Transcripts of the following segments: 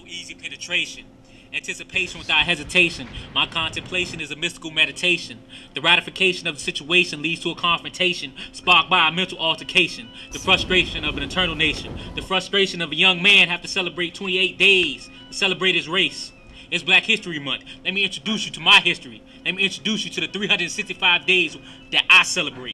easy penetration. Anticipation without hesitation. My contemplation is a mystical meditation. The ratification of the situation leads to a confrontation sparked by a mental altercation. The frustration of an eternal nation. The frustration of a young man have to celebrate 28 days to celebrate his race. It's Black History Month. Let me introduce you to my history. Let me introduce you to the 365 days that I celebrate.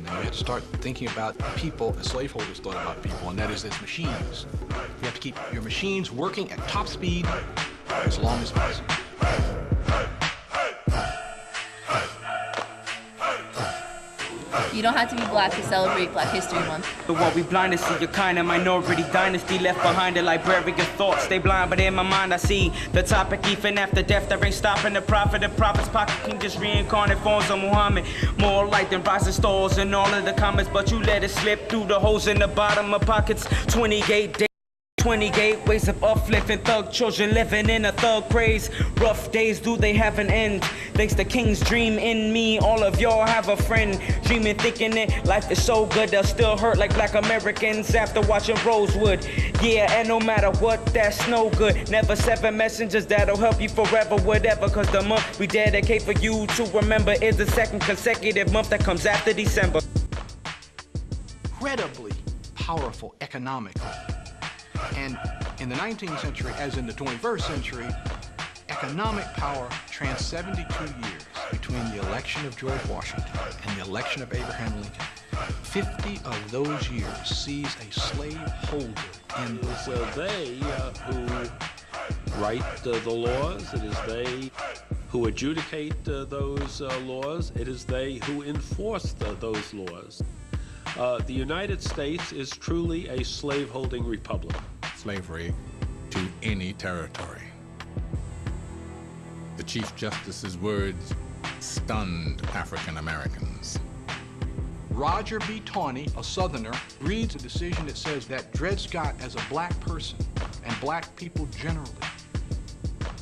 We have to start thinking about people as slaveholders thought about people, and that is as machines. You have to keep your machines working at top speed as long as possible. You don't have to be Black to celebrate Black History Month. But what we blind to see, your kind of minority dynasty left behind the librarian thoughts. Stay blind, but in my mind I see the topic even after death. There ain't stopping the prophet. The prophet's pocket king just reincarnate forms of Muhammad. More light than rising stars in all of the comments, but you let it slip through the holes in the bottom of pockets. 28 days. 20 gateways of uplifting thug children living in a thug craze. Rough days, do they have an end? Thanks to King's dream in me, all of y'all have a friend. Dreaming, thinking that life is so good, they'll still hurt like Black Americans after watching Rosewood. Yeah, and no matter what, that's no good. Never 7 messengers that'll help you forever, whatever. Cause the month we dedicate for you to remember is the second consecutive month that comes after December. Incredibly powerful economically. And in the 19th century, as in the 21st century, economic power trans 72 years between the election of George Washington and the election of Abraham Lincoln. 50 of those years sees a slaveholder in the Well, they who write the laws, it is they who adjudicate those laws, it is they who enforce those laws. The United States is truly a slaveholding republic. Slavery to any territory. The Chief Justice's words stunned African Americans. Roger B. Tawney, a Southerner, reads a decision that says that Dred Scott, as a Black person, and Black people generally,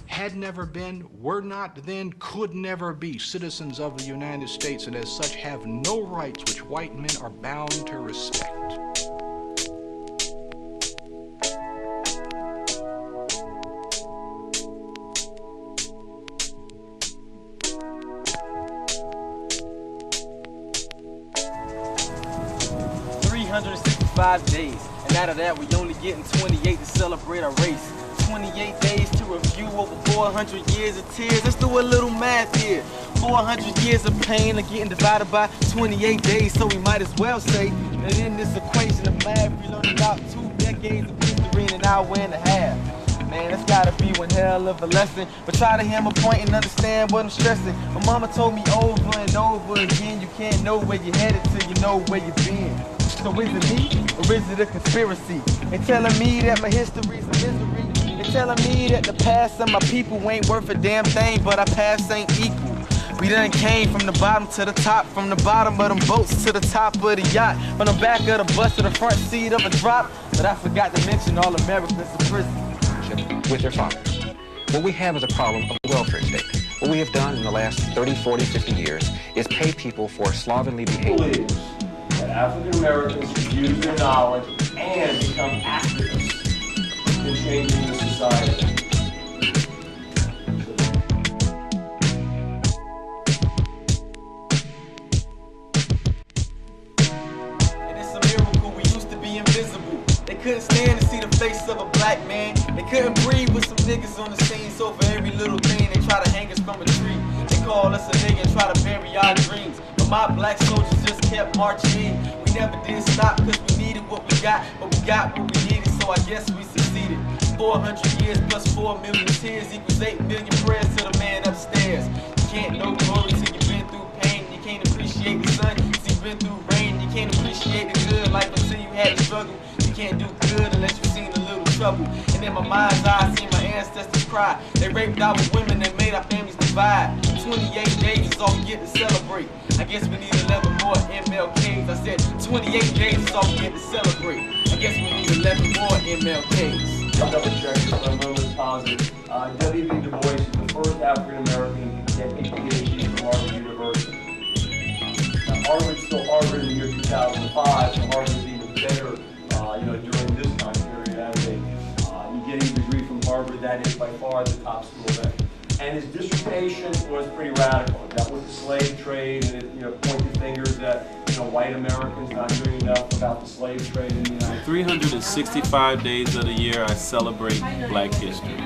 had never been, were not then, could never be citizens of the United States, and as such have no rights which white men are bound to respect. Days, and out of that we only getting 28 to celebrate our race. 28 days to review over 400 years of tears. Let's do a little math here. 400 years of pain are getting divided by 28 days, so we might as well say that in this equation of math we learned about 2 decades of history in an hour and a half. Man, that's gotta be one hell of a lesson. But try to hear my point and understand what I'm stressing. My mama told me over and over again, you can't know where you're headed till you know where you've been. So is it me, or is it a conspiracy? They telling me that my history's a misery. They telling me that the past of my people ain't worth a damn thing, but our past ain't equal. We done came from the bottom to the top, from the bottom of them boats to the top of the yacht, from the back of the bus to the front seat of a drop. But I forgot to mention all Americans in prison. With their fathers. What we have is a problem of the welfare state. What we have done in the last 30, 40, 50 years is pay people for slovenly behavior. That African Americans use their knowledge and become activists in changing the society. And it's a miracle we used to be invisible. They couldn't stand to see the face of a Black man. They couldn't breathe with some niggas on the scene, so for every little thing they try to hang us from a tree. They call us a nigga and try to bury our dreams. My Black soldiers just kept marching in. We never did stop because we needed what we got, but we got what we needed, so I guess we succeeded. 400 years plus 4 million tears equals 8 million prayers to the man upstairs. You can't know glory till you've been through pain. You can't appreciate the sun till you've been through rain. You can't appreciate the good life until you had to struggle. You can't do good unless you've seen a little trouble. And in my mind's eye, I see my ancestors cry. They raped our women and made our families divide. 28 days is all we get to celebrate. I guess we need 11 more MLKs. I said 28 days is all we get to celebrate. I guess we need 11 more MLKs. I'll double check this, but I'm almost positive. W.B. Du Bois is the first African-American to get a PhD from Harvard University. Now, Harvard's still Harvard in the year 2005, so Harvard is even better, during this time period as you get a degree from Harvard, that is by far the top school there. And his dissertation was pretty radical. It dealt with the slave trade, and it pointed fingers at white Americans not doing enough about the slave trade in the United States. 365 days of the year I celebrate Black history.